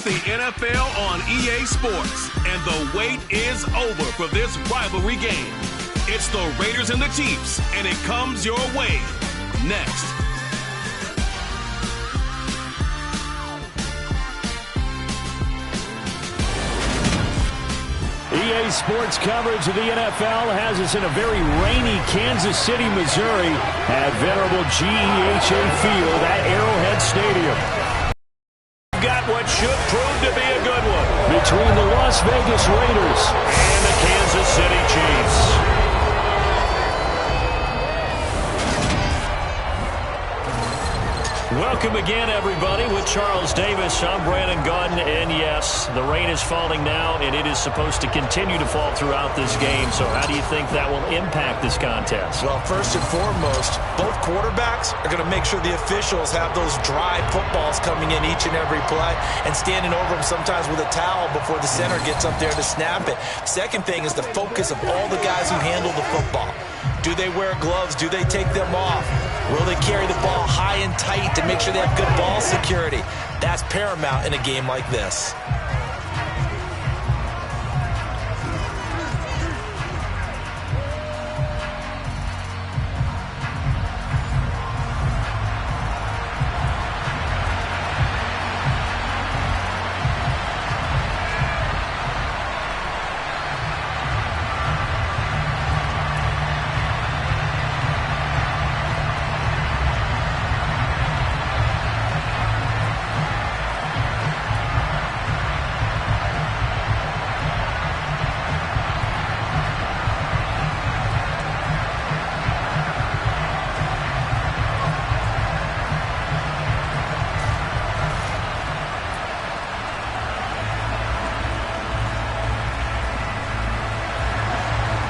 the NFL on EA Sports, and the wait is over for this rivalry game. It's the Raiders and the Chiefs, and it comes your way next. EA Sports coverage of the NFL has us in a very rainy Kansas City, Missouri at venerable GEHA Field at Arrowhead Stadium. Got what should prove to be a good one between the Las Vegas Raiders and the Kansas City Chiefs. Welcome again, everybody. With Charles Davis, I'm Brandon Gaudin, and yes, the rain is falling now, and it is supposed to continue to fall throughout this game. So how do you think that will impact this contest? Well, first and foremost, both quarterbacks are going to make sure the officials have those dry footballs coming in each and every play and standing over them sometimes with a towel before the center gets up there to snap it. Second thing is the focus of all the guys who handle the football. Do they wear gloves? Do they take them off? Will they carry the ball high and tight to make sure they have good ball security? That's paramount in a game like this.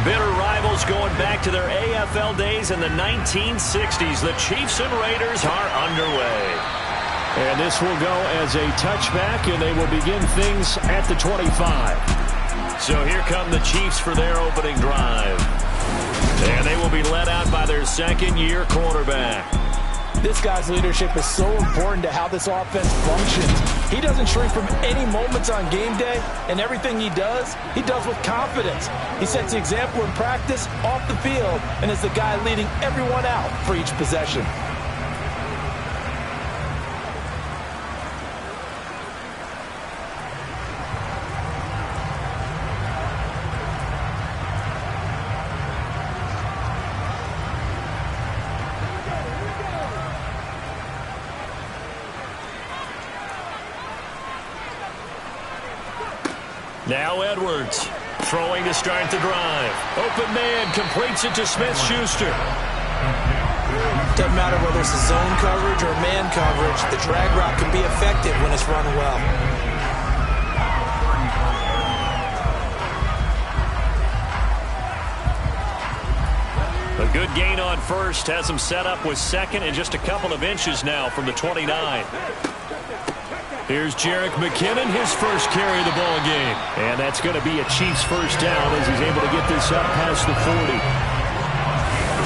Bitter rivals going back to their AFL days in the 1960s. The Chiefs and Raiders are underway. And this will go as a touchback, and they will begin things at the 25. So here come the Chiefs for their opening drive. And they will be led out by their second-year quarterback. This guy's leadership is so important to how this offense functions. He doesn't shrink from any moments on game day, and everything he does with confidence. He sets the example in practice, off the field, and is the guy leading everyone out for each possession. Now Edwards throwing to start the drive. Open man completes it to Smith-Schuster. Doesn't matter whether it's a zone coverage or man coverage, the drag route can be effective when it's run well. A good gain on first has him set up with second and just a couple of inches now from the 29. Here's Jerick McKinnon, his first carry of the ball game. And that's going to be a Chiefs first down as he's able to get this up past the 40.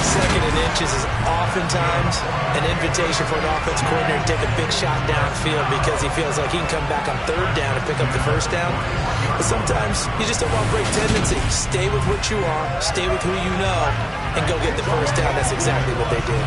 Second and inches is oftentimes an invitation for an offense coordinator to take a big shot downfield because he feels like he can come back on third down and pick up the first down. But sometimes you just don't want to break tendency. Stay with what you are, stay with who you know, and go get the first down. That's exactly what they did.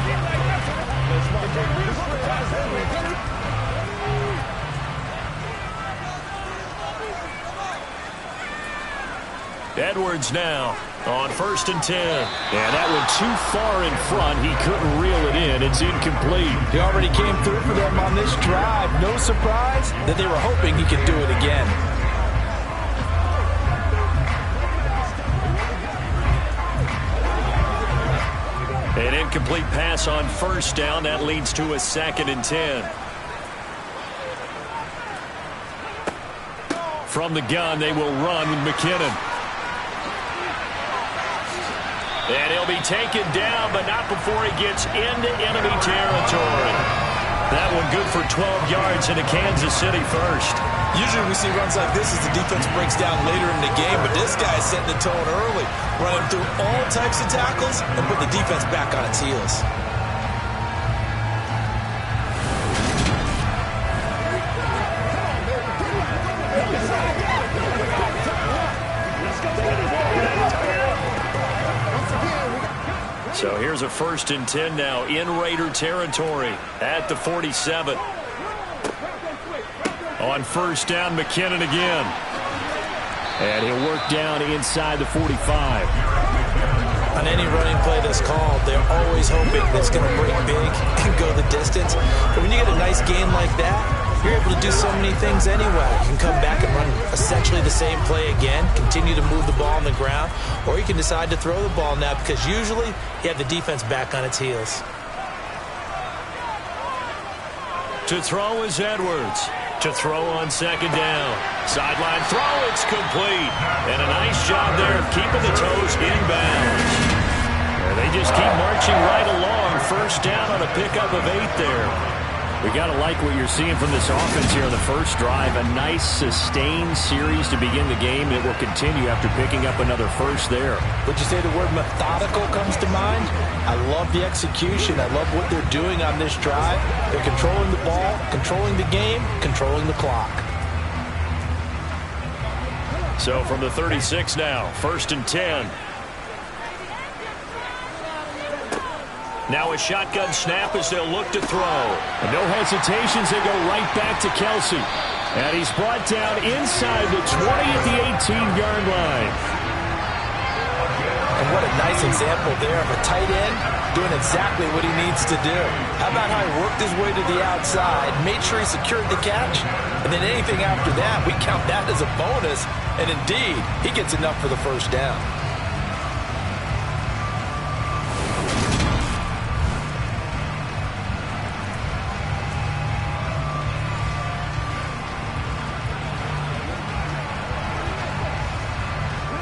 Edwards now on 1st and 10. And that one too far in front. He couldn't reel it in. It's incomplete. He already came through for them on this drive. No surprise that they were hoping he could do it again. An incomplete pass on first down. That leads to a 2nd and 10. From the gun, they will run with McKinnon. And he'll be taken down, but not before he gets into enemy territory. That one good for 12 yards into Kansas City first. Usually we see runs like this as the defense breaks down later in the game, but this guy's setting the tone early, running through all types of tackles and put the defense back on its heels. So here's a 1st and 10 now in Raider territory at the 47. On 1st down, McKinnon again. And he'll work down inside the 45. On any running play that's called, they're always hoping that it's going to break big and go the distance. But when you get a nice gain like that, you're able to do so many things anyway. You can come back and run essentially the same play again, continue to move the ball on the ground, or you can decide to throw the ball now because usually you have the defense back on its heels. To throw is Edwards. To throw on 2nd down. Sideline throw, it's complete. And a nice job there of keeping the toes inbounds. And they just keep marching right along. 1st down on a pickup of 8 there. We got to like what you're seeing from this offense here on the first drive. A nice, sustained series to begin the game. It will continue after picking up another first there. Would you say the word methodical comes to mind? I love the execution. I love what they're doing on this drive. They're controlling the ball, controlling the game, controlling the clock. So from the 36 now, 1st and 10. Now a shotgun snap as they'll look to throw. And no hesitations, they go right back to Kelsey. And he's brought down inside the 20 at the 18-yard line. And what a nice example there of a tight end doing exactly what he needs to do. How about how he worked his way to the outside, made sure he secured the catch, and then anything after that, we count that as a bonus. And indeed, he gets enough for the 1st down.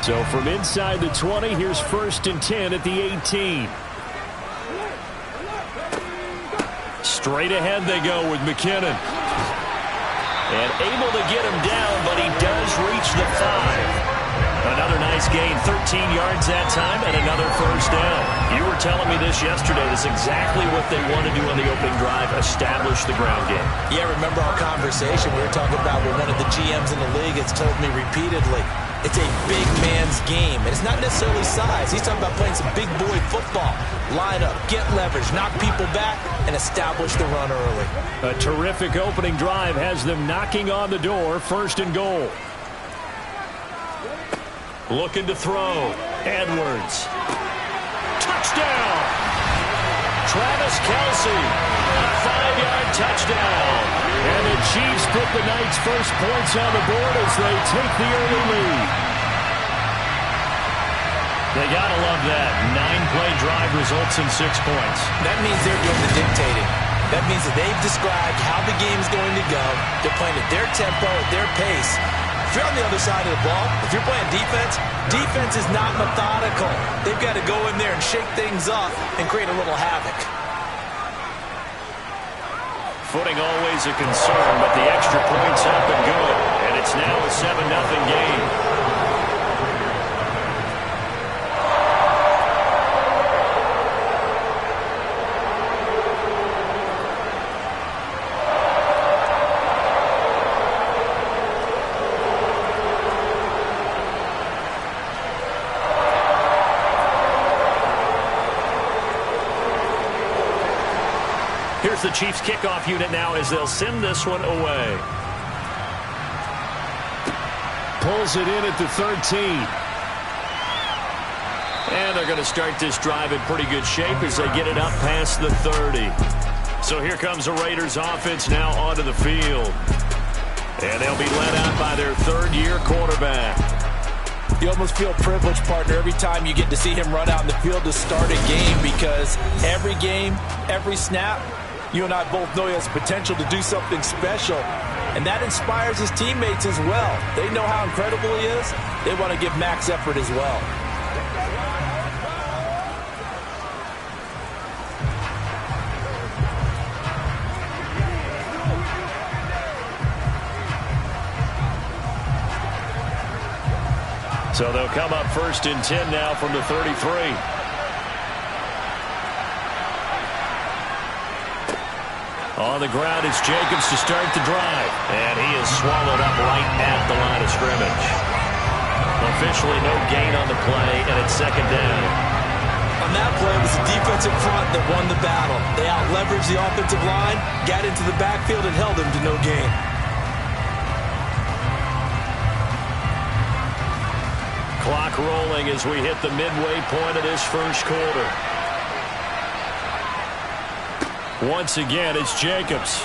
So from inside the 20, here's 1st and 10 at the 18. Straight ahead they go with McKinnon. And able to get him down, but he does reach the 5. Another nice gain, 13 yards that time, and another 1st down. You were telling me this yesterday. This is exactly what they want to do on the opening drive, establish the ground game. Yeah, remember our conversation we were talking about with one of the GMs in the league has told me repeatedly. It's a big man's game, and it's not necessarily size. He's talking about playing some big boy football. Line up, get leverage, knock people back, and establish the run early. A terrific opening drive has them knocking on the door, 1st and goal. Looking to throw. Edwards. Touchdown! Travis Kelsey. A 5-yard touchdown. And the Chiefs put the night's first points on the board as they take the early lead. They gotta love that. 9-play drive results in 6 points. That means they're doing the dictating. That means that they've described how the game's going to go. They're playing at their tempo, at their pace. If you're on the other side of the ball, if you're playing defense, defense is not methodical. They've got to go in there and shake things up and create a little havoc. Footing always a concern, but the extra point's up and good. And it's now a 7-0 game. Here's the Chiefs kickoff unit now as they'll send this one away. Pulls it in at the 13. And they're going to start this drive in pretty good shape as they get it up past the 30. So here comes the Raiders offense now onto the field. And they'll be led out by their third-year quarterback. You almost feel privileged, partner, every time you get to see him run out in the field to start a game, because every game, every snap, you and I both know he has potential to do something special. And that inspires his teammates as well. They know how incredible he is. They want to give max effort as well. So they'll come up 1st and 10 now from the 33. On the ground is Jacobs to start the drive. And he is swallowed up right at the line of scrimmage. Officially no gain on the play, and it's 2nd down. On On that play, it was the defensive front that won the battle. They out-leveraged the offensive line, got into the backfield, and held him to no gain. Clock rolling as we hit the midway point of this first quarter. Once again, it's Jacobs.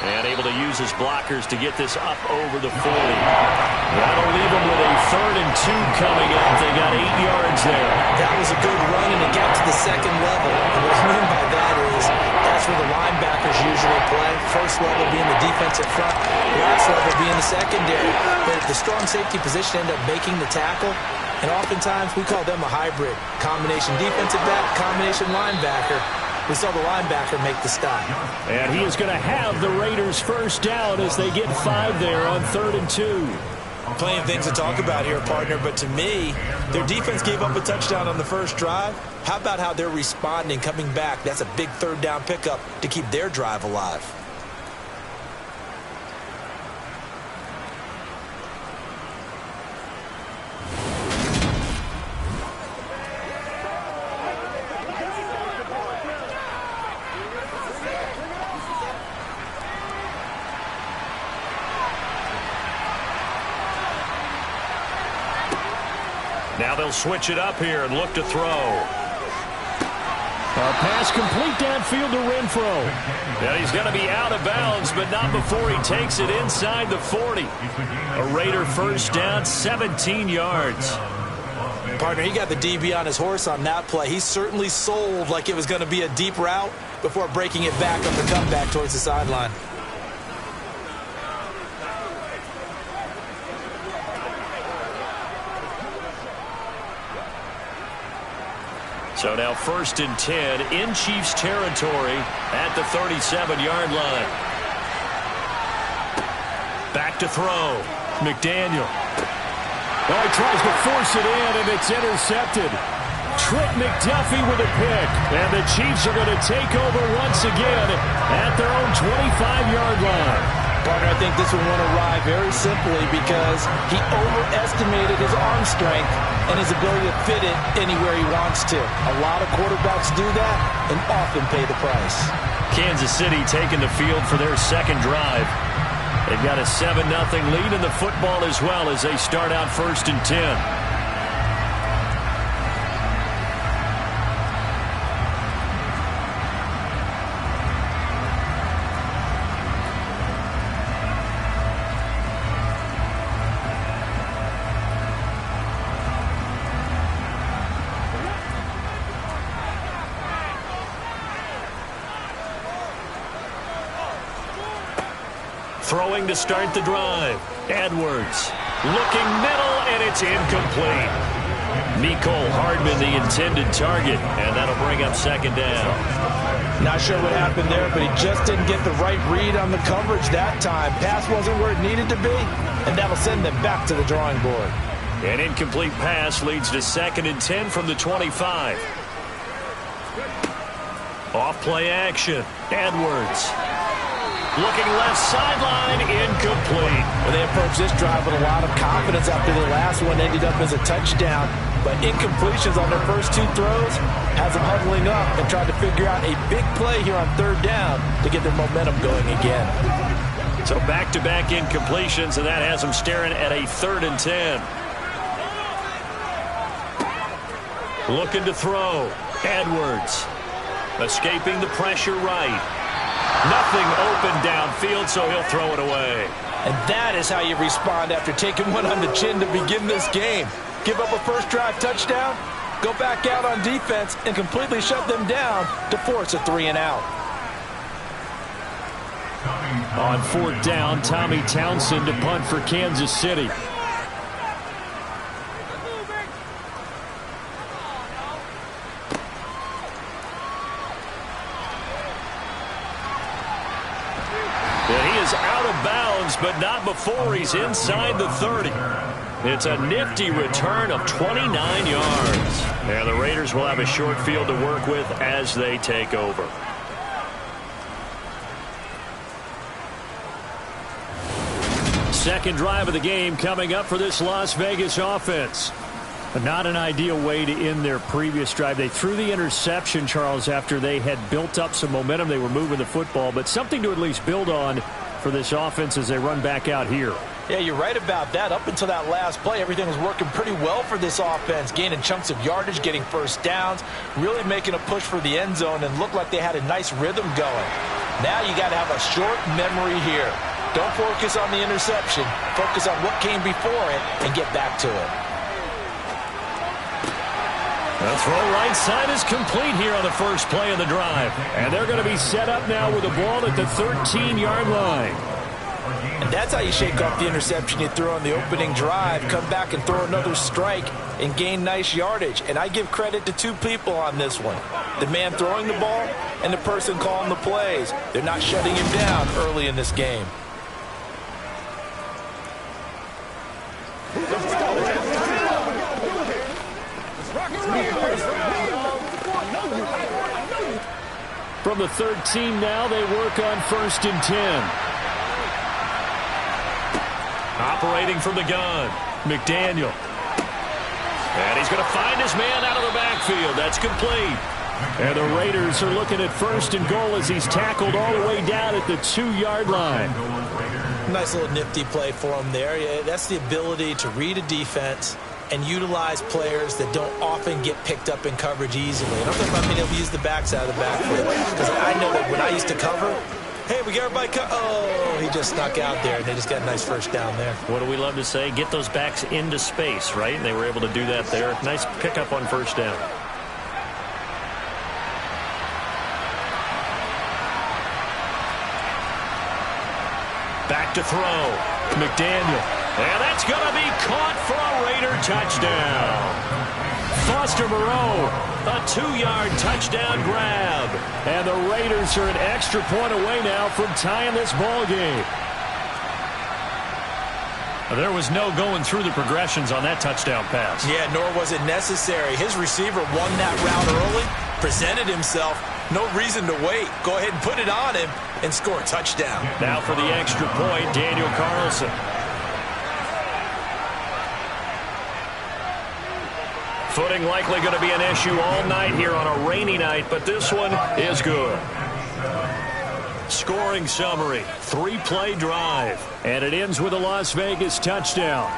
And able to use his blockers to get this up over the 40. That'll leave him with a 3rd and 2 coming up. They got 8 yards there. That was a good run, and it got to the second level. And what I mean by that is that's where the linebackers usually play. First level being the defensive front, last level being the secondary. But the strong safety position ended up making the tackle. And oftentimes we call them a hybrid. Combination defensive back, combination linebacker. We saw the linebacker make the stop. And he is going to have the Raiders first down as they get 5 there on 3rd and 2. Plenty of things to talk about here, partner, but to me, their defense gave up a touchdown on the first drive. How about how they're responding, coming back? That's a big 3rd down pickup to keep their drive alive. Now they'll switch it up here and look to throw. A pass complete downfield to Renfro. And he's going to be out of bounds, but not before he takes it inside the 40. A Raider first down, 17 yards. Partner, he got the DB on his horse on that play. He certainly sold like it was going to be a deep route before breaking it back on the comeback towards the sideline. So now 1st and 10 in Chiefs territory at the 37-yard line. Back to throw. McDaniel. Oh, he tries to force it in, and it's intercepted. Trent McDuffie with a pick. And the Chiefs are going to take over once again at their own 25-yard line. Partner, I think this one won't arrive very simply because he overestimated his arm strength and his ability to fit it anywhere he wants to. A lot of quarterbacks do that and often pay the price. Kansas City taking the field for their second drive. They've got a 7-0 lead in the football as well as they start out 1st and 10. Throwing to start the drive. Edwards looking middle, and it's incomplete. Mecole Hardman, the intended target, and that'll bring up 2nd down. Not sure what happened there, but he just didn't get the right read on the coverage that time. Pass wasn't where it needed to be, and that'll send them back to the drawing board. An incomplete pass leads to 2nd and 10 from the 25. Off play action. Edwards. Looking left sideline, incomplete. Well, they approached this drive with a lot of confidence after the last one ended up as a touchdown. But incompletions on their first 2 throws has them huddling up and trying to figure out a big play here on 3rd down to get their momentum going again. So back-to-back incompletions, and that has them staring at a 3rd and 10. Looking to throw. Edwards. Escaping the pressure right. Nothing open downfield, so he'll throw it away. And that is how you respond after taking one on the chin to begin this game. Give up a first drive touchdown, go back out on defense, and completely shut them down to force a 3-and-out. On 4th down, Tommy Townsend to punt for Kansas City. Out of bounds, but not before he's inside the 30. It's a nifty return of 29 yards. And the Raiders will have a short field to work with as they take over. Second drive of the game coming up for this Las Vegas offense. Not an ideal way to end their previous drive. They threw the interception, Charles, after they had built up some momentum. They were moving the football, but something to at least build on for this offense as they run back out here. Yeah, you're right about that. Up until that last play, everything was working pretty well for this offense, gaining chunks of yardage, getting first downs, really making a push for the end zone, and looked like they had a nice rhythm going. Now you got to have a short memory here. Don't focus on the interception. Focus on what came before it and get back to it. The throw right side is complete here on the first play of the drive. And they're going to be set up now with the ball at the 13-yard line. And that's how you shake off the interception you threw on the opening drive. Come back and throw another strike and gain nice yardage. And I give credit to two people on this one. The man throwing the ball and the person calling the plays. They're not shutting him down early in this game. From the 13 now, they work on 1st and 10. Operating from the gun, McDaniel. And he's going to find his man out of the backfield. That's complete. And the Raiders are looking at 1st and goal as he's tackled all the way down at the 2-yard line. Nice little nifty play for him there. Yeah, that's the ability to read a defense and utilize players that don't often get picked up in coverage easily. And I'm talking about being able to use the backs out of the backfield. Because I know that when I used to cover, hey, we got everybody oh, he just snuck out there, and they just got a nice first down there. What do we love to say? Get those backs into space, right? And they were able to do that there. Nice pickup on 1st down. Back to throw. McDaniel. And that's going to be caught for a Raider touchdown. Foster Moreau, a 2-yard touchdown grab. And the Raiders are an extra point away now from tying this ball game. There was no going through the progressions on that touchdown pass. Yeah, nor was it necessary. His receiver won that route early, presented himself. No reason to wait. Go ahead and put it on him and score a touchdown. Now for the extra point, Daniel Carlson. Footing likely going to be an issue all night here on a rainy night, but this one is good. Scoring summary, 3-play drive, and it ends with a Las Vegas touchdown.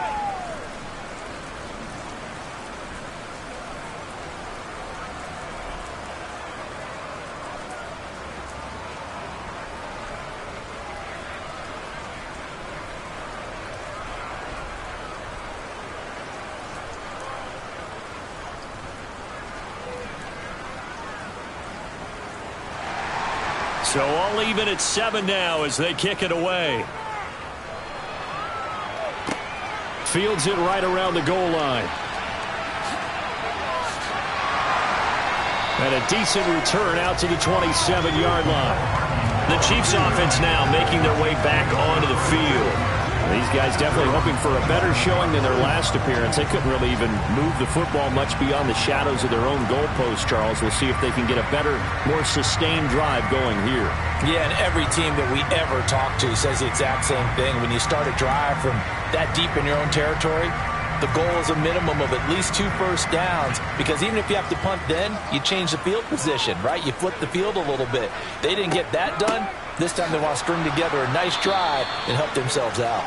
So all even at 7 now as they kick it away. Fields it right around the goal line. And a decent return out to the 27-yard line. The Chiefs offense now making their way back onto the field. These guys definitely hoping for a better showing than their last appearance. They couldn't really even move the football much beyond the shadows of their own goalpost, Charles. We'll see if they can get a better, more sustained drive going here. Yeah, and every team that we ever talk to says the exact same thing. When you start a drive from that deep in your own territory, the goal is a minimum of at least 2 first downs, because even if you have to punt then, you change the field position, right? You flip the field a little bit. They didn't get that done. This time they want to string together a nice drive and help themselves out.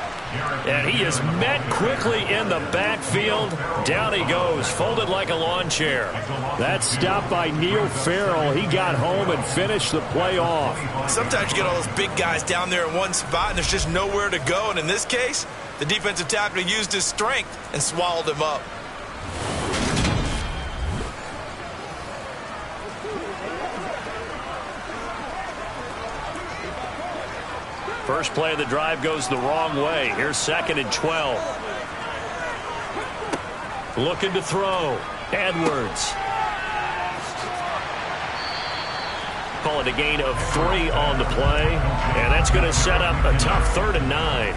And he is met quickly in the backfield. Down he goes, folded like a lawn chair. That stop by Neil Farrell. He got home and finished the play off. Sometimes you get all those big guys down there in one spot and there's just nowhere to go. And in this case, the defensive tackle used his strength and swallowed him up. First play of the drive goes the wrong way. Here's 2nd and 12. Looking to throw. Edwards. Call it a gain of 3 on the play. And that's going to set up a tough 3rd and 9.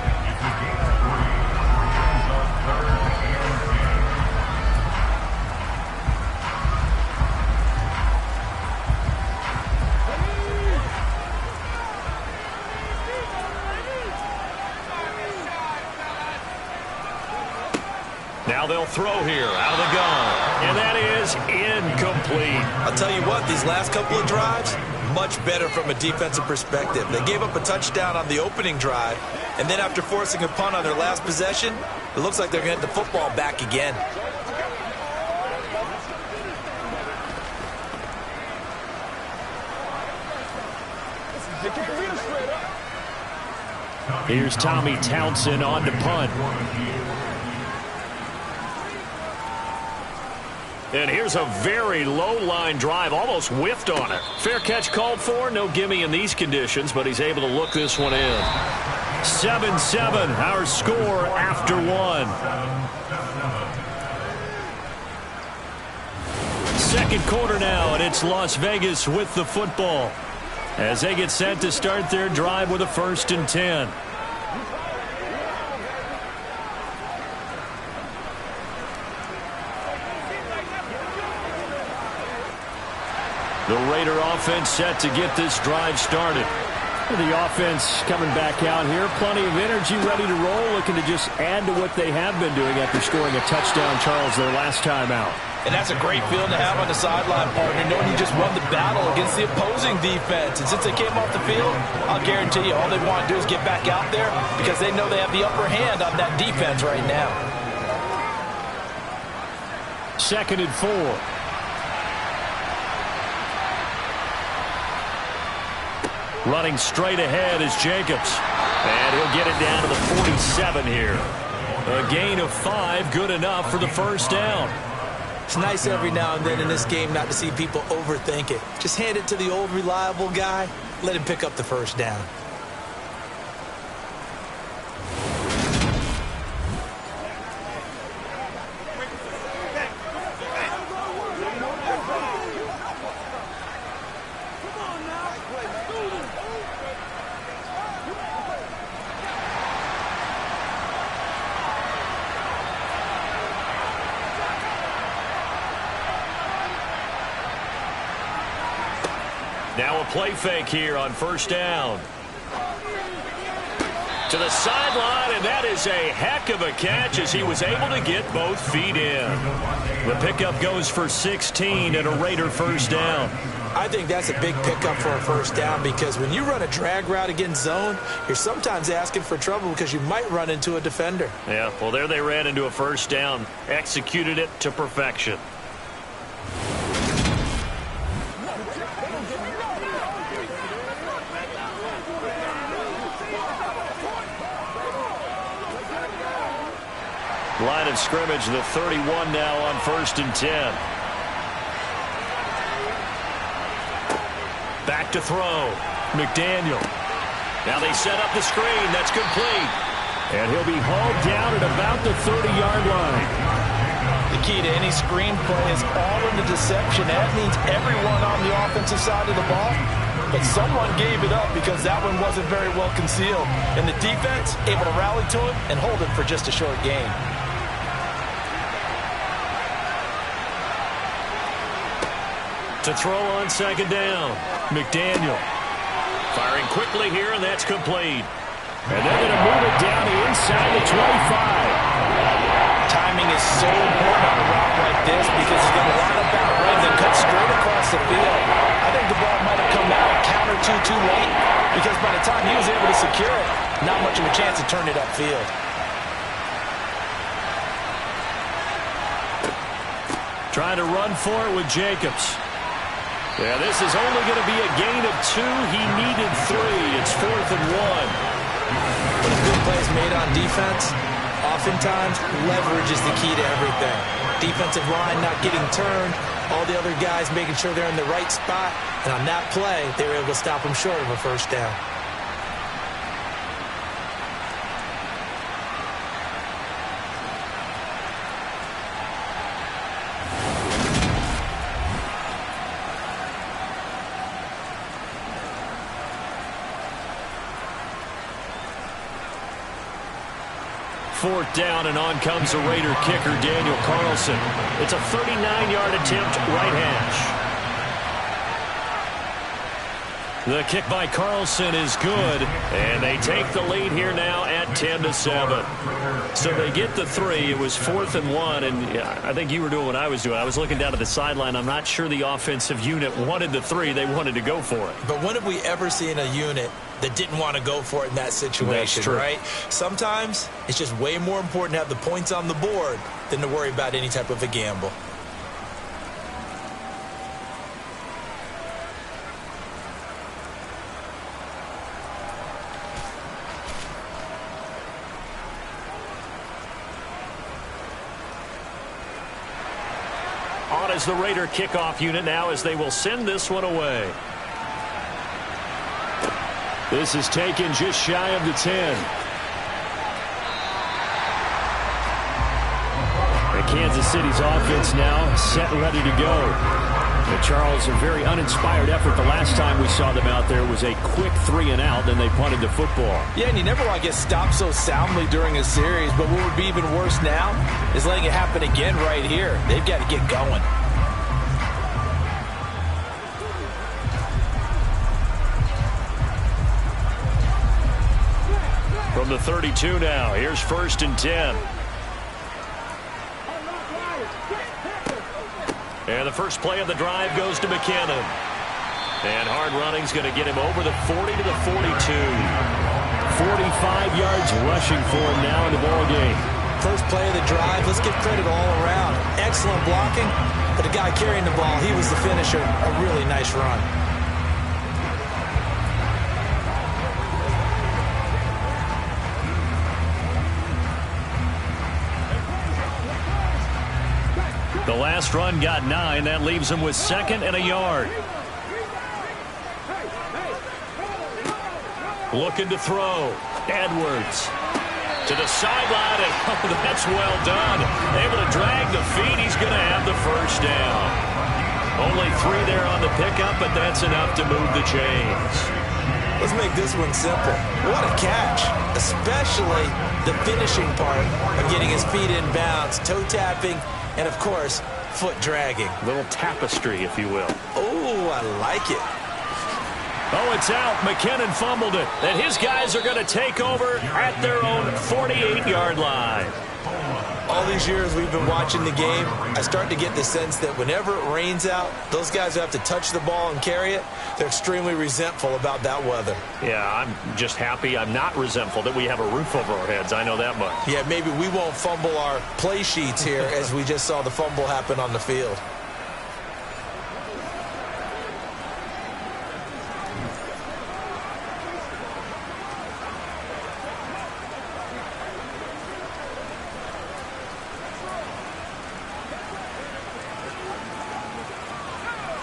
Now they'll throw here out of the gun. And that is incomplete. I'll tell you what, these last couple of drives, much better from a defensive perspective. They gave up a touchdown on the opening drive, and then after forcing a punt on their last possession, it looks like they're going to get the football back again. Here's Tommy Townsend on to punt. And here's a very low-line drive, almost whiffed on it. Fair catch called for, no gimme in these conditions, but he's able to look this one in. 7-7, our score after one. Second quarter now, and it's Las Vegas with the football as they get set to start their drive with a 1st and 10. The Raider offense set to get this drive started. The offense coming back out here. Plenty of energy, ready to roll, looking to just add to what they have been doing after scoring a touchdown, Charles, their last time out. And that's a great feeling to have on the sideline, partner, knowing you just won the battle against the opposing defense. And since they came off the field, I'll guarantee you all they want to do is get back out there because they know they have the upper hand on that defense right now. 2nd and 4. Running straight ahead is Jacobs. And he'll get it down to the 47 here. A gain of 5, good enough for the 1st down. It's nice every now and then in this game not to see people overthink it. Just hand it to the old reliable guy. Let him pick up the 1st down. Now a play fake here on 1st down. To the sideline, and that is a heck of a catch as he was able to get both feet in. The pickup goes for 16 and a Raider 1st down. I think that's a big pickup for a 1st down because when you run a drag route against zone, you're sometimes asking for trouble because you might run into a defender. Yeah, well, there they ran into a 1st down. Executed it to perfection. Line of scrimmage, the 31 now on 1st and 10. Back to throw. McDaniel. Now they set up the screen. That's complete. And he'll be hauled down at about the 30-yard line. The key to any screen play is all in the deception. That means everyone on the offensive side of the ball. But someone gave it up because that one wasn't very well concealed. And the defense able to rally to it and hold it for just a short gain. To throw on 2nd down. McDaniel. Firing quickly here, and that's complete. And they're going to move it down the inside the 25. Timing is so important on a route like this because he's going to line up out right and then cut straight across the field. I think the ball might have come out counter too late because by the time he was able to secure it, not much of a chance to turn it upfield. Trying to run for it with Jacobs. Yeah, this is only going to be a gain of 2. He needed 3. It's 4th and 1. When a good play is made on defense, oftentimes leverage is the key to everything. Defensive line not getting turned, all the other guys making sure they're in the right spot, and on that play, they were able to stop him short of a 1st down. Fourth down, and on comes the Raider kicker, Daniel Carlson. It's a 39-yard attempt, right hash. The kick by Carlson is good, and they take the lead here now at 10-7. So they get the 3. It was 4th and 1, and I think you were doing what I was doing. I was looking down at the sideline. I'm not sure the offensive unit wanted the 3. They wanted to go for it. But when have we ever seen a unit that didn't want to go for it in that situation, right? Sometimes it's just way more important to have the points on the board than to worry about any type of a gamble. On as the Raider kickoff unit now as they will send this one away. This is taken just shy of the 10. And Kansas City's offense now set and ready to go. And Charles, a very uninspired effort the last time we saw them out there was a quick 3 and out, then they punted the football. Yeah, and you never want to get stopped so soundly during a series, but what would be even worse now is letting it happen again right here. They've got to get going. From the 32 now, here's 1st and 10. And the first play of the drive goes to McKinnon. And hard running's going to get him over the 40 to the 42. 45 yards rushing for him now in the ball game. First play of the drive, let's give credit all around. Excellent blocking, but the guy carrying the ball, he was the finisher. A really nice run. The last run got 9. That leaves him with 2nd and a yard. Looking to throw. Edwards to the sideline, and oh, that's well done. Able to drag the feet. He's going to have the first down. Only 3 there on the pickup, but that's enough to move the chains. Let's make this one simple. What a catch, especially the finishing part of getting his feet in bounds, toe tapping, and, of course, foot dragging. A little tapestry, if you will. Oh, I like it. Oh, it's out. McKinnon fumbled it. And his guys are going to take over at their own 48-yard line. All these years we've been watching the game, I start to get the sense that whenever it rains out, those guys who have to touch the ball and carry it, they're extremely resentful about that weather. Yeah, I'm just happy I'm not resentful that we have a roof over our heads. I know that much. Yeah, maybe we won't fumble our play sheets here as we just saw the fumble happen on the field.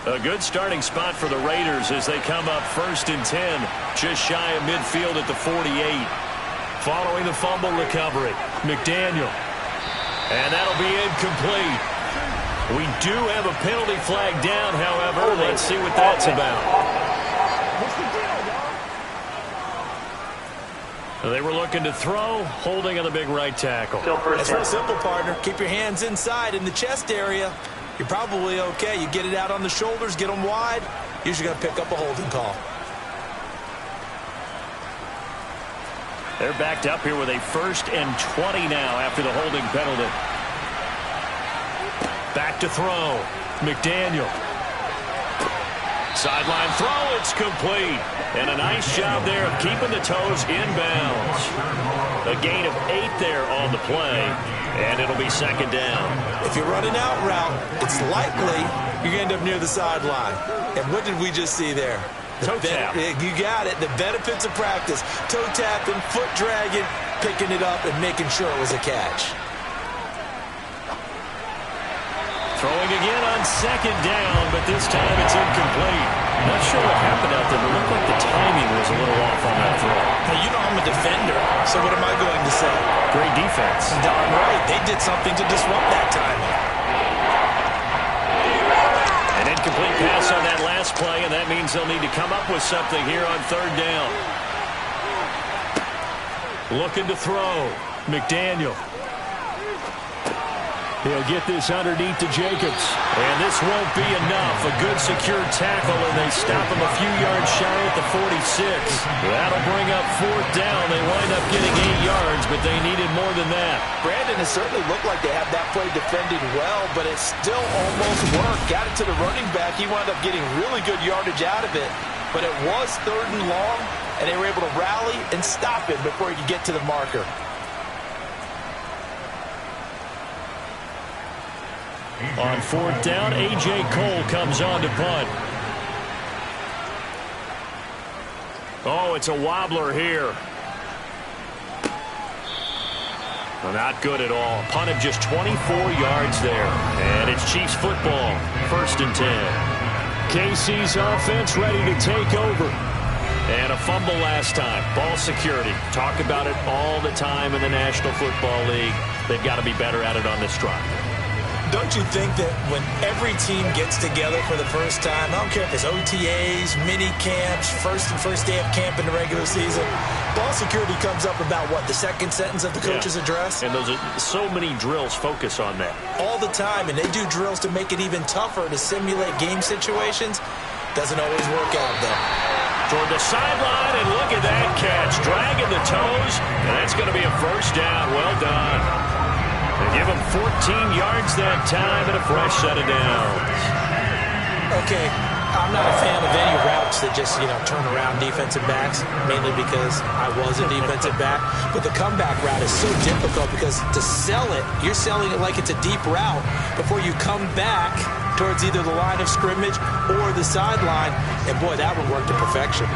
A good starting spot for the Raiders as they come up 1st and 10, just shy of midfield at the 48. Following the fumble recovery, McDaniel. And that'll be incomplete. We do have a penalty flag down, however. Let's see what that's about. They were looking to throw, holding on the big right tackle. That's real simple, partner. Keep your hands inside in the chest area. You're probably okay. You get it out on the shoulders, get them wide, usually going to pick up a holding call. They're backed up here with a 1st and 20 now after the holding penalty. Back to throw. McDaniel. Sideline throw, it's complete. And a nice job there of keeping the toes inbounds. A gain of 8 there on the play. And it'll be 2nd down. If you're running out route, it's likely you're going to end up near the sideline. And what did we just see there? Toe tap. You got it. The benefits of practice. Toe tapping, foot dragging, picking it up, and making sure it was a catch. Throwing again on 2nd down, but this time it's incomplete. Not sure what happened out there, but it looked like the timing was a little off on that throw. Hey, you know I'm a defender, so what am I going to say? Great defense. Darn right. They did something to disrupt that timing. An incomplete pass on that last play, and that means they'll need to come up with something here on 3rd down. Looking to throw. McDaniel. He'll get this underneath to Jacobs. And this won't be enough. A good secure tackle, and they stop him a few yards shy at the 46. That'll bring up 4th down. They wind up getting 8 yards, but they needed more than that. Brandon, it certainly looked like they had that play defended well, but it still almost worked. Got it to the running back. He wound up getting really good yardage out of it. But it was 3rd and long, and they were able to rally and stop him before he could get to the marker. On 4th down, A.J. Cole comes on to punt. Oh, it's a wobbler here. Well, not good at all. Punt of just 24 yards there. And it's Chiefs football. 1st and 10. KC's offense ready to take over. And a fumble last time. Ball security. Talk about it all the time in the National Football League. They've got to be better at it on this drive. Don't you think that when every team gets together for the first time, I don't care if it's OTAs, mini camps, first day of camp in the regular season, ball security comes up about, what, the second sentence of the coach's address? And those are so many drills focus on that. All the time, and they do drills to make it even tougher to simulate game situations. Doesn't always work out, though. Toward the sideline, and look at that catch. Dragging the toes, and that's going to be a 1st down. Well done. They give him 14 yards that time and a fresh set of downs. Okay, I'm not a fan of any routes that just, turn around defensive backs, mainly because I was a defensive back. But the comeback route is so difficult because to sell it, you're selling it like it's a deep route before you come back towards either the line of scrimmage or the sideline. And, boy, that one worked to perfection.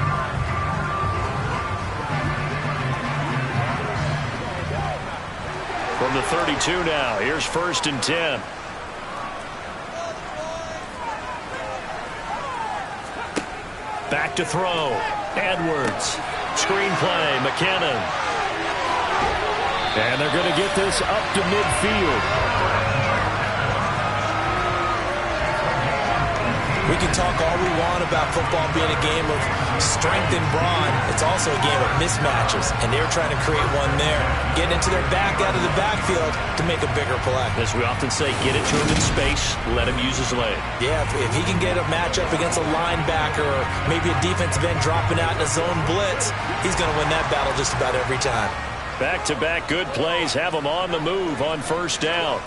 From the 32 now, here's 1st and 10. Back to throw. Edwards. Screen play. McKinnon. And they're going to get this up to midfield. We can talk all we want about football being a game of strength and brawn. It's also a game of mismatches, and they're trying to create one there. Getting into their back out of the backfield to make a bigger play. As we often say, get it to him in space, let him use his leg. Yeah, if he can get a matchup against a linebacker or maybe a defensive end dropping out in a zone blitz, he's going to win that battle just about every time. Back-to-back good plays have him on the move on 1st down.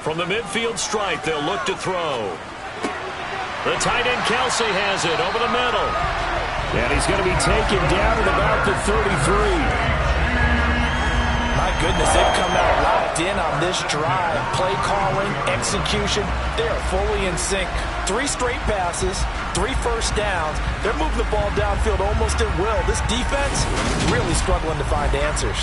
From the midfield stripe, they'll look to throw. The tight end Kelsey has it over the middle. And he's going to be taken down at about the 33. My goodness, they've come out locked in on this drive. Play calling, execution, they are fully in sync. 3 straight passes, 3 1st downs. They're moving the ball downfield almost at will. This defense really struggling to find answers.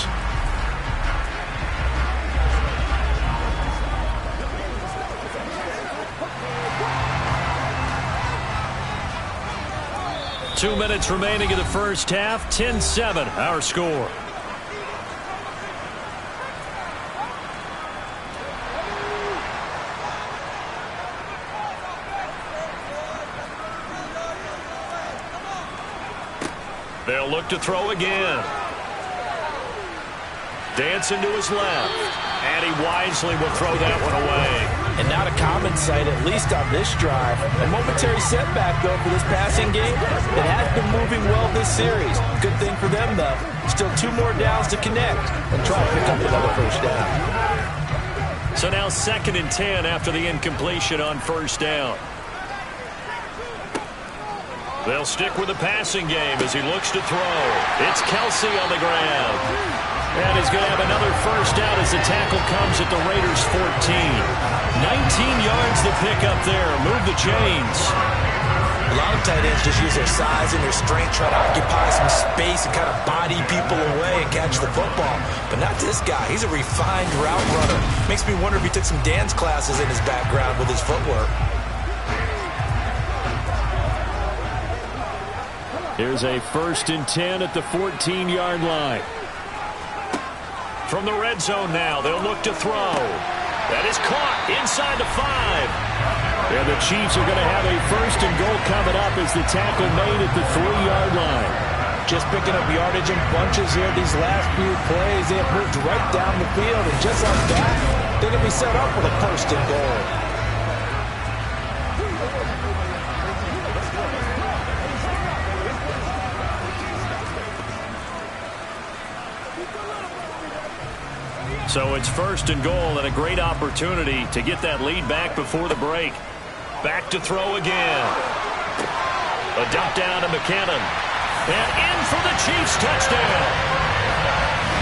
Two minutes remaining in the first half. 10-7, our score. They'll look to throw again. Dancing to his left. And he wisely will throw that one away. And not a common sight, at least on this drive. A momentary setback, though, for this passing game. It has been moving well this series. Good thing for them, though. Still 2 more downs to connect and try to pick up another 1st down. So now 2nd and 10 after the incompletion on 1st down. They'll stick with the passing game as he looks to throw. It's Kelsey on the ground. And he's going to have another 1st down as the tackle comes at the Raiders' 14. 19 yards to pick up there. Move the chains. A lot of tight ends just use their size and their strength, try to occupy some space and kind of body people away and catch the football. But not this guy. He's a refined route runner. Makes me wonder if he took some dance classes in his background with his footwork. Here's a 1st and 10 at the 14-yard line. From the red zone now, they'll look to throw. That is caught inside the 5. And the Chiefs are going to have a 1st and goal coming up as the tackle made at the 3-yard line. Just picking up yardage in bunches here these last few plays. They have moved right down the field, and just like that, they're going to be set up with a first and goal. So it's first and goal and a great opportunity to get that lead back before the break. Back to throw again. A dump down to McKinnon. And in for the Chiefs touchdown.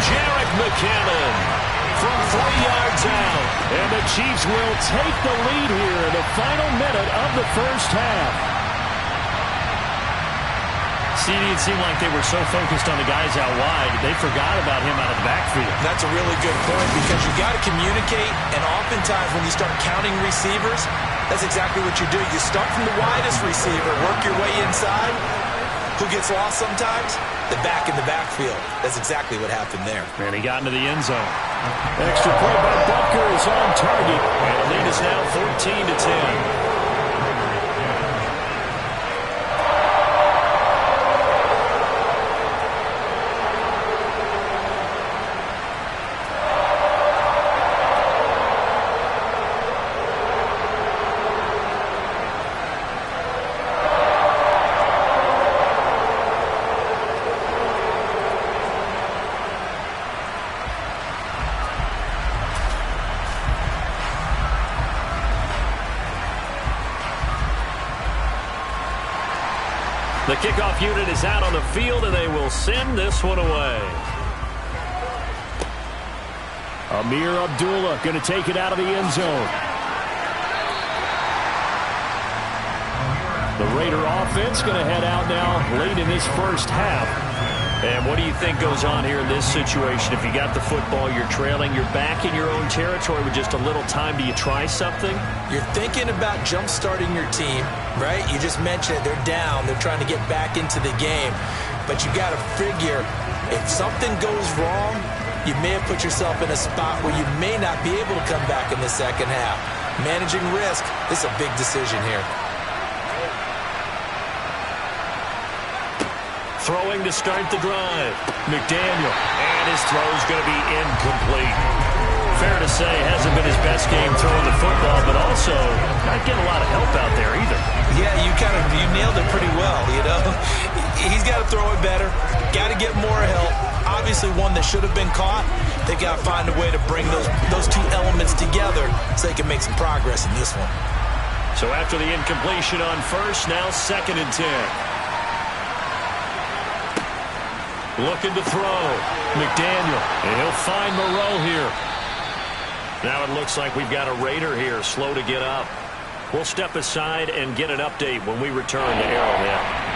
Jarek McKinnon from 3 yards out. And the Chiefs will take the lead here in the final minute of the first half. CD, it seemed like they were so focused on the guys out wide, they forgot about him out of the backfield. That's a really good point because you got to communicate, and oftentimes when you start counting receivers, that's exactly what you do. You start from the widest receiver, work your way inside. Who gets lost sometimes? The back in the backfield. That's exactly what happened there. And he got into the end zone. Extra play by Butker is on target, and the lead is now 14-10. The kickoff unit is out on the field, and they will send this one away. Amir Abdullah going to take it out of the end zone. The Raider offense going to head out now late in this first half. And what do you think goes on here in this situation? If you got the football, you're trailing, you're back in your own territory with just a little time. Do you try something? You're thinking about jump-starting your team, right? You just mentioned it. They're down. They're trying to get back into the game. But you got to figure if something goes wrong, you may have put yourself in a spot where you may not be able to come back in the second half. Managing risk, this is a big decision here. Throwing to start the drive. McDaniel. And his throw's going to be incomplete. Fair to say, hasn't been his best game throwing the football, but also not getting a lot of help out there either. Yeah, you nailed it pretty well, you know. He's got to throw it better. Got to get more help. Obviously one that should have been caught. They got to find a way to bring those two elements together so they can make some progress in this one. So after the incompletion on first, now 2nd and 10. Looking to throw. McDaniel. And he'll find Moreau here. Now it looks like we've got a Raider here, slow to get up. We'll step aside and get an update when we return to Arrowhead.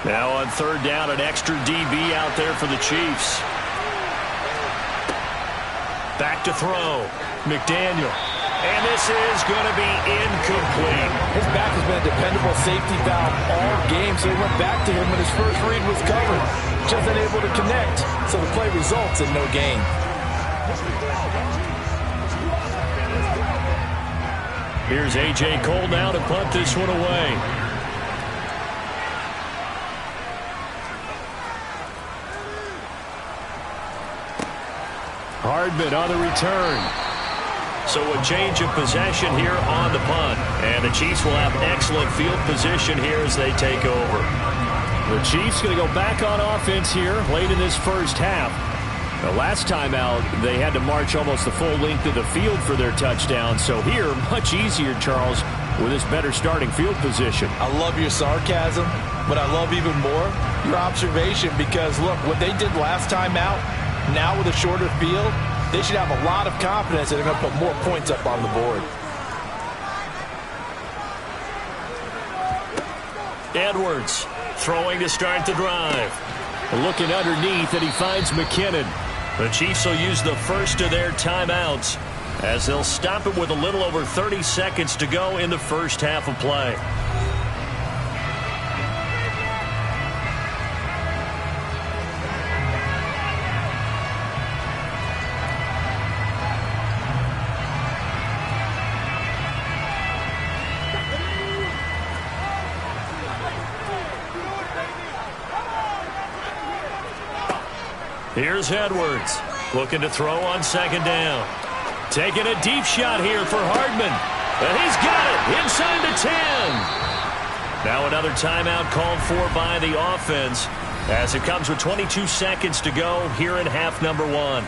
Now on 3rd down, an extra DB out there for the Chiefs. Back to throw. McDaniel. And this is going to be incomplete. His back has been a dependable safety valve all game, so he went back to him when his first read was covered. Just unable to connect, so the play results in no gain. Here's A.J. Cole now to punt this one away. Hardman on the return. So a change of possession here on the punt. And the Chiefs will have excellent field position here as they take over. The Chiefs going to go back on offense here late in this first half. The last time out, they had to march almost the full length of the field for their touchdown. So here, much easier, Charles, with this better starting field position. I love your sarcasm, but I love even more your observation because, look, what they did last time out, now with a shorter field, they should have a lot of confidence that they're going to put more points up on the board. Edwards throwing to start the drive. Looking underneath, and he finds McKinnon. The Chiefs will use the first of their timeouts as they'll stop it with a little over 30 seconds to go in the first half of play. Here's Edwards, looking to throw on second down. Taking a deep shot here for Hardman. And he's got it inside the 10. Now another timeout called for by the offense as it comes with 22 seconds to go here in half number 1.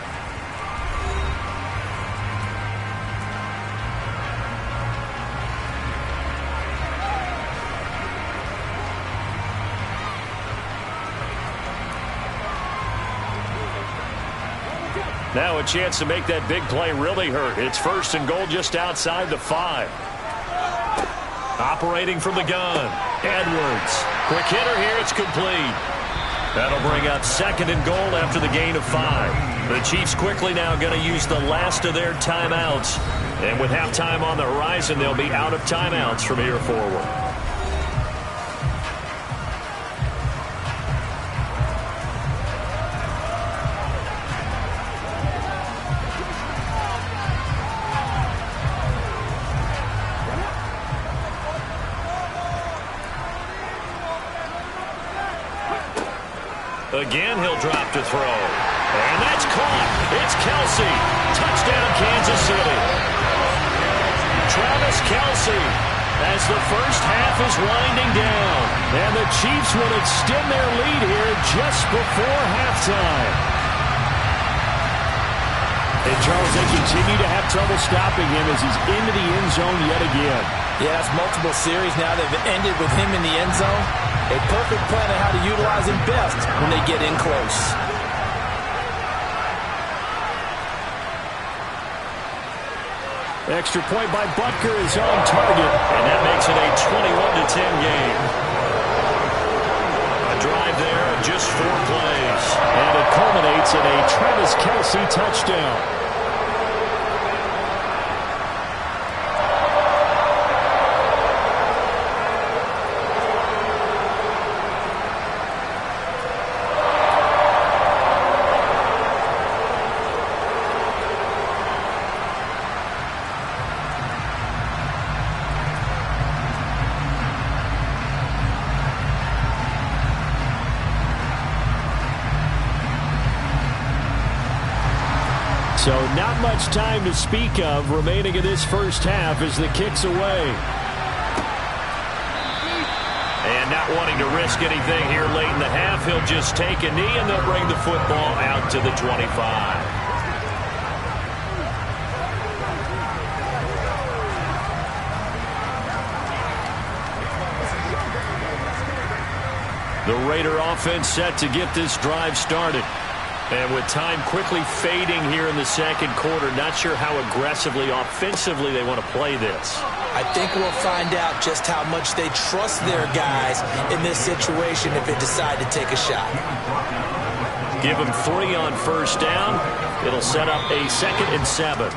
Now a chance to make that big play really hurt. It's first and goal just outside the 5. Operating from the gun. Edwards. Quick hitter here. It's complete. That'll bring up second and goal after the gain of 5. The Chiefs quickly now going to use the last of their timeouts. And with halftime on the horizon, they'll be out of timeouts from here forward. Again, he'll drop to throw. And that's caught. It's Kelsey. Touchdown, Kansas City. Travis Kelsey as the first half is winding down. And the Chiefs will extend their lead here just before halftime. And Charles, they continue to have trouble stopping him as he's into the end zone yet again. Yeah, that's multiple series now that have ended with him in the end zone. A perfect plan on how to utilize him best when they get in close. Extra point by Butker is on target, and that makes it a 21-10 game. A drive there of just 4 plays. And it culminates in a Travis Kelsey touchdown. So not much time to speak of remaining in this first half as the kick's away. And not wanting to risk anything here late in the half, he'll just take a knee and they'll bring the football out to the 25. The Raider offense set to get this drive started. And with time quickly fading here in the second quarter, not sure how aggressively, offensively they want to play this. I think we'll find out just how much they trust their guys in this situation if they decide to take a shot. Give them 3 on first down. It'll set up a 2nd and 7.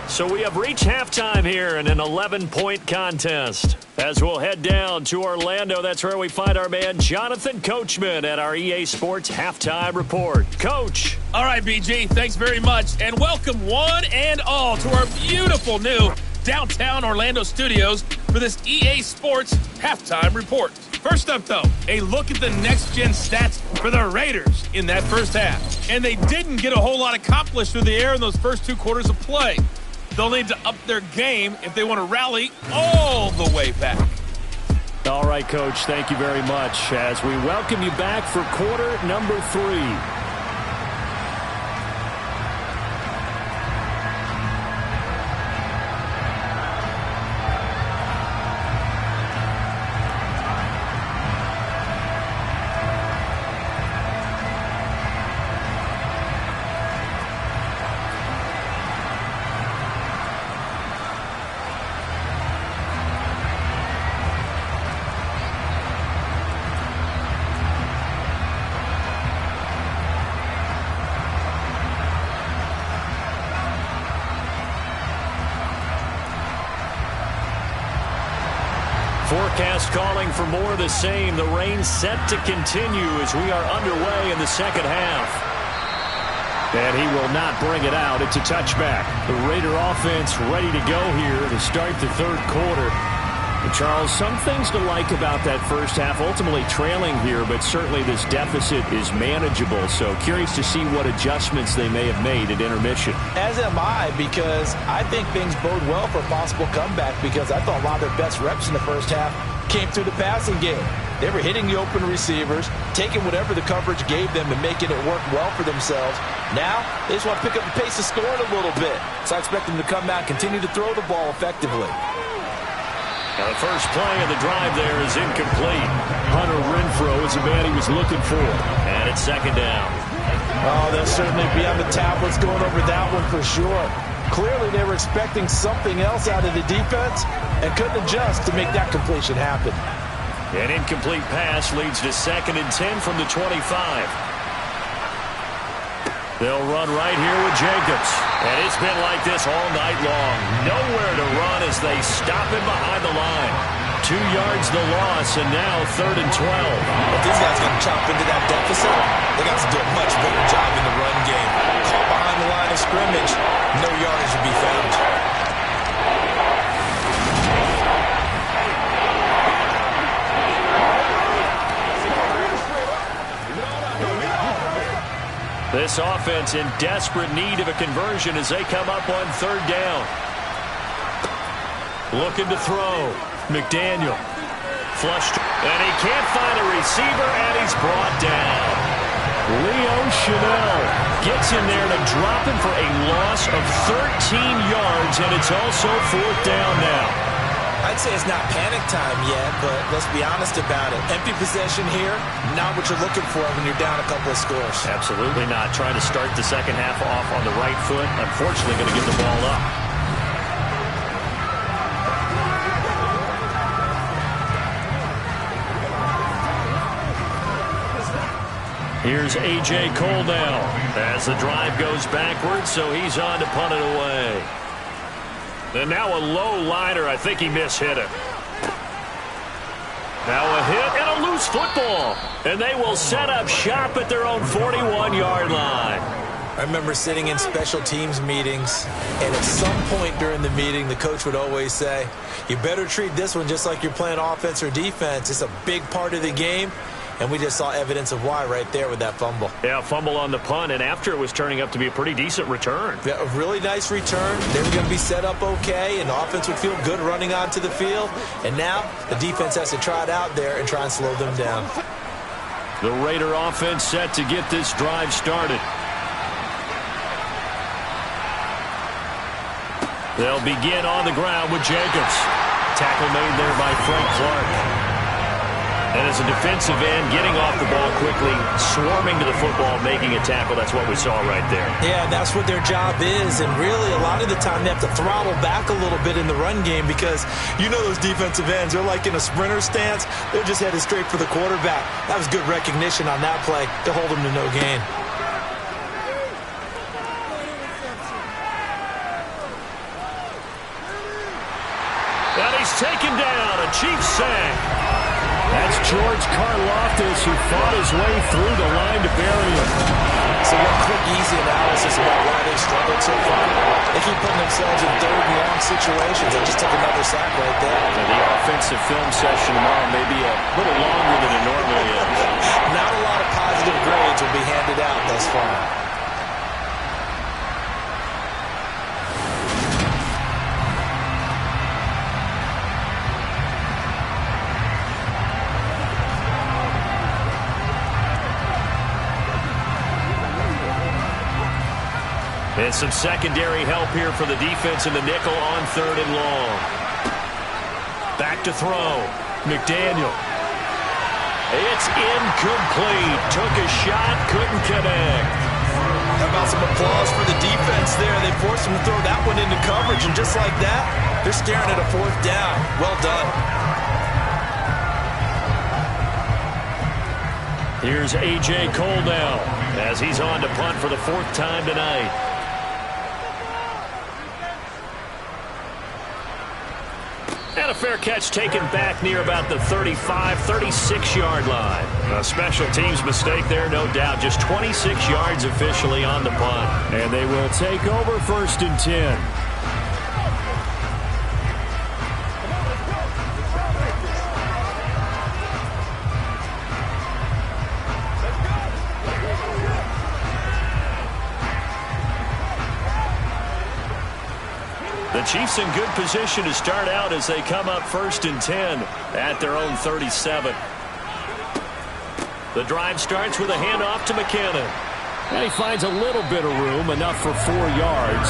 So we have reached halftime here in an 11-point contest. As we'll head down to Orlando, that's where we find our man Jonathan Coachman at our EA Sports Halftime Report. Coach. All right, BG, thanks very much. And welcome one and all to our beautiful new downtown Orlando studios for this EA Sports Halftime Report. First up, though, a look at the next-gen stats for the Raiders in that first half. And they didn't get a whole lot accomplished through the air in those first 2 quarters of play. They'll need to up their game if they want to rally all the way back. All right, Coach, thank you very much as we welcome you back for quarter number 3. forecast calling for more of the same. The rain set to continue as we are underway in the second half. And he will not bring it out. It's a touchback. The Raider offense ready to go here to start the third quarter. And Charles, some things to like about that first half. Ultimately trailing here, but certainly this deficit is manageable. So curious to see what adjustments they may have made at intermission. As am I, because I think things bode well for a possible comeback, because I thought a lot of their best reps in the first half came through the passing game. They were hitting the open receivers, taking whatever the coverage gave them and making it work well for themselves. Now, they just want to pick up the pace of scoring a little bit. So I expect them to come out, continue to throw the ball effectively. Now the first play of the drive there is incomplete. Hunter Renfrow is the man he was looking for. And it's second down. Oh, they'll certainly be on the tablets going over that one for sure. Clearly they were expecting something else out of the defense and couldn't adjust to make that completion happen. An incomplete pass leads to 2nd and 10 from the 25. They'll run right here with Jacobs. And it's been like this all night long. Nowhere to run as they stop him behind the line. 2 yards the loss, and now 3rd and 12. If these guys going to chop into that deficit, they got to do a much better job in the run game. Caught behind the line of scrimmage, no yardage would be found. This offense in desperate need of a conversion as they come up on 3rd down. Looking to throw. McDaniel. Flushed. And he can't find a receiver, and he's brought down. Leo Chanel gets in there to drop him for a loss of 13 yards, and it's also 4th down now. I'd say it's not panic time yet, but let's be honest about it. Empty possession here, not what you're looking for when you're down a couple of scores. Absolutely not. Trying to start the second half off on the right foot. Unfortunately, going to give the ball up. Here's A.J. Cole now as the drive goes backwards, so he's on to punt it away. And now a low liner. I think he mishit it. Now a hit and a loose football. And they will set up shop at their own 41-yard line. I remember sitting in special teams meetings, and at some point during the meeting, the coach would always say, you better treat this one just like you're playing offense or defense. It's a big part of the game. And we just saw evidence of why right there with that fumble. Yeah, fumble on the punt, and after it was turning up to be a pretty decent return. Yeah, a really nice return. They were going to be set up okay, and the offense would feel good running onto the field. And now the defense has to try it out there and try and slow them down. The Raider offense set to get this drive started. They'll begin on the ground with Jacobs. Tackle made there by Frank Clark. And as a defensive end, getting off the ball quickly, swarming to the football, making a tackle. That's what we saw right there. Yeah, that's what their job is. And really, a lot of the time, they have to throttle back a little bit in the run game because you know those defensive ends, they're like in a sprinter stance. They're just headed straight for the quarterback. That was good recognition on that play to hold them to no gain. And he's taken down. A Chiefs sack. That's George Karlaftis, who fought his way through the line to bury him. So one quick, easy analysis about why they've struggled so far. They keep putting themselves in 3rd and long situations. They just took another sack right there. And the offensive film session tomorrow may be a little longer than it normally is. Not a lot of positive grades will be handed out thus far. And some secondary help here for the defense in the nickel on 3rd and long. Back to throw. McDaniel. It's incomplete. Took a shot, couldn't connect. How about some applause for the defense there? They forced him to throw that one into coverage, and just like that, they're staring at a 4th down. Well done. Here's A.J. Cole now as he's on to punt for the 4th time tonight. And a fair catch taken back near about the 35, 36-yard line. A special teams mistake there, no doubt. Just 26 yards officially on the punt. And they will take over 1st and 10. The Chiefs in good position to start out as they come up 1st and 10 at their own 37. The drive starts with a handoff to McKinnon. And he finds a little bit of room, enough for 4 yards.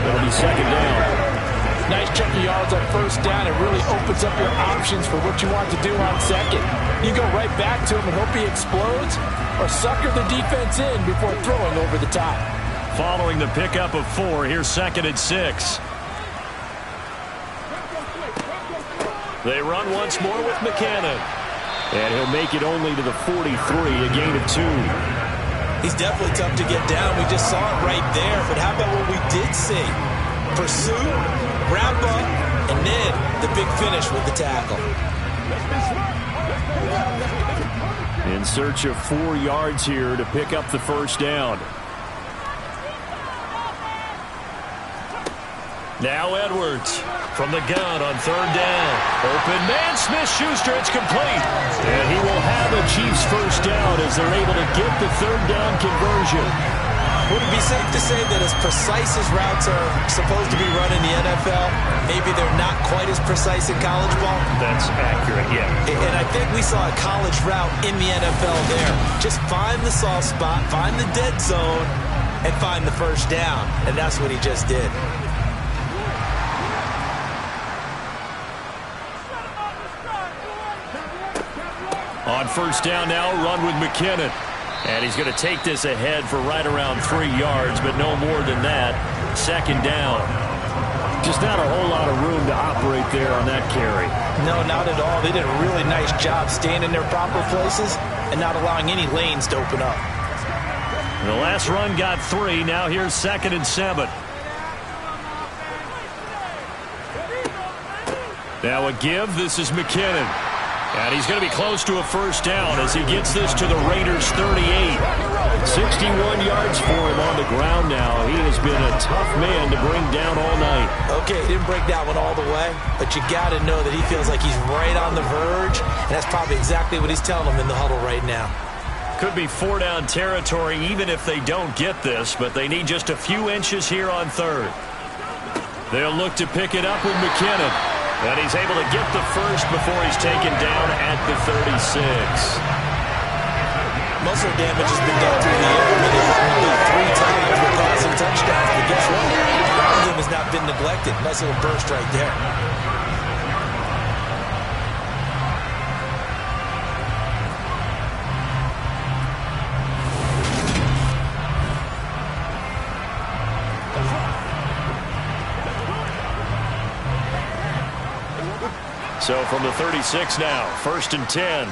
It'll be 2nd down. Nice chunk of yards on 1st down. It really opens up your options for what you want to do on 2nd. You go right back to him and hope he explodes, or sucker the defense in before throwing over the top. Following the pickup of 4, here's 2nd and 6. They run once more with McKinnon. And he'll make it only to the 43, a gain of 2. He's definitely tough to get down. We just saw it right there. But how about what we did see? Pursuit, wrap up, and then the big finish with the tackle. In search of 4 yards here to pick up the 1st down. Now Edwards from the gun on 3rd down. Open man, Smith-Schuster, it's complete. And he will have a Chiefs 1st down as they're able to get the 3rd down conversion. Would it be safe to say that as precise as routes are supposed to be run in the NFL, maybe they're not quite as precise in college ball? That's accurate, yeah. And I think we saw a college route in the NFL there. Just find the soft spot, find the dead zone, and find the 1st down. And that's what he just did. On 1st down now, run with McKinnon. And he's going to take this ahead for right around 3 yards, but no more than that. 2nd down. Just not a whole lot of room to operate there on that carry. No, not at all. They did a really nice job staying in their proper places and not allowing any lanes to open up. The last run got 3. Now here's 2nd and 7. Now a give. This is McKinnon. And he's going to be close to a 1st down as he gets this to the Raiders' 38. 61 yards for him on the ground now. He has been a tough man to bring down all night. Okay, he didn't break that one all the way, but you got to know that he feels like he's right on the verge, and that's probably exactly what he's telling them in the huddle right now. Could be 4-down territory even if they don't get this, but they need just a few inches here on 3rd. They'll look to pick it up with McKinnon. And he's able to get the 1st before he's taken down at the 36. Muscle damage has been done through the air. I mean, they've 3 times with passing touchdowns. But guess what? The ground game has not been neglected. Nice little burst right there. So from the 36 now, 1st and 10.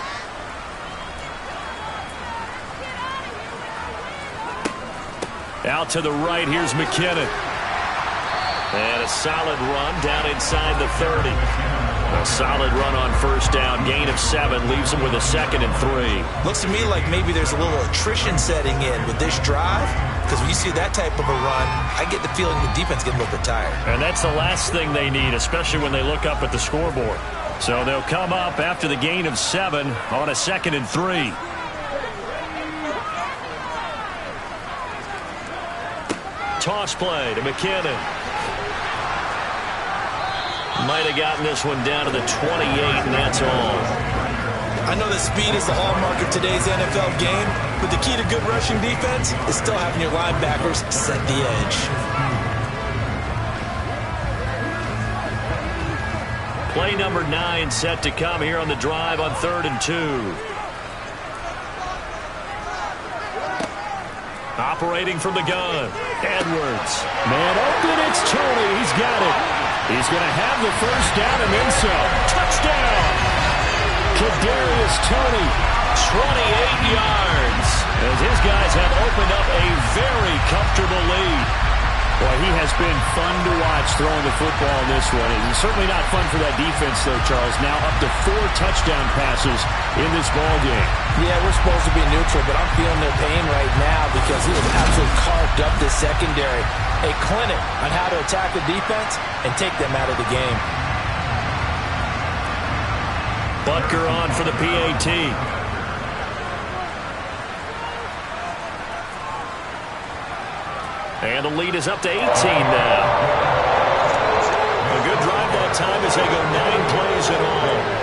Out to the right, here's McKinnon. And a solid run down inside the 30. A solid run on 1st down, gain of 7, leaves him with a 2nd and 3. Looks to me like maybe there's a little attrition setting in with this drive. Because when you see that type of a run, I get the feeling the defense getting a little bit tired. And that's the last thing they need, especially when they look up at the scoreboard. So they'll come up after the gain of 7 on a 2nd and 3. Toss play to McKinnon. Might have gotten this one down to the 28, and that's all. I know that speed is the hallmark of today's NFL game, but the key to good rushing defense is still having your linebackers set the edge. Play number 9 set to come here on the drive on 3rd and 2. Operating from the gun. Edwards. Man open, it's Tony. He's got it. He's going to have the 1st down and then some. Touchdown! Kadarius Toney, 28 yards. As his guys have opened up a very comfortable lead. Boy, he has been fun to watch throwing the football in this one. It's certainly not fun for that defense, though, Charles. Now up to 4 touchdown passes in this ball game. Yeah, we're supposed to be neutral, but I'm feeling their pain right now because he has absolutely carved up the secondary. A clinic on how to attack the defense and take them out of the game. Butker on for the PAT. And the lead is up to 18 now. A good drive that time as they go 9 plays in all.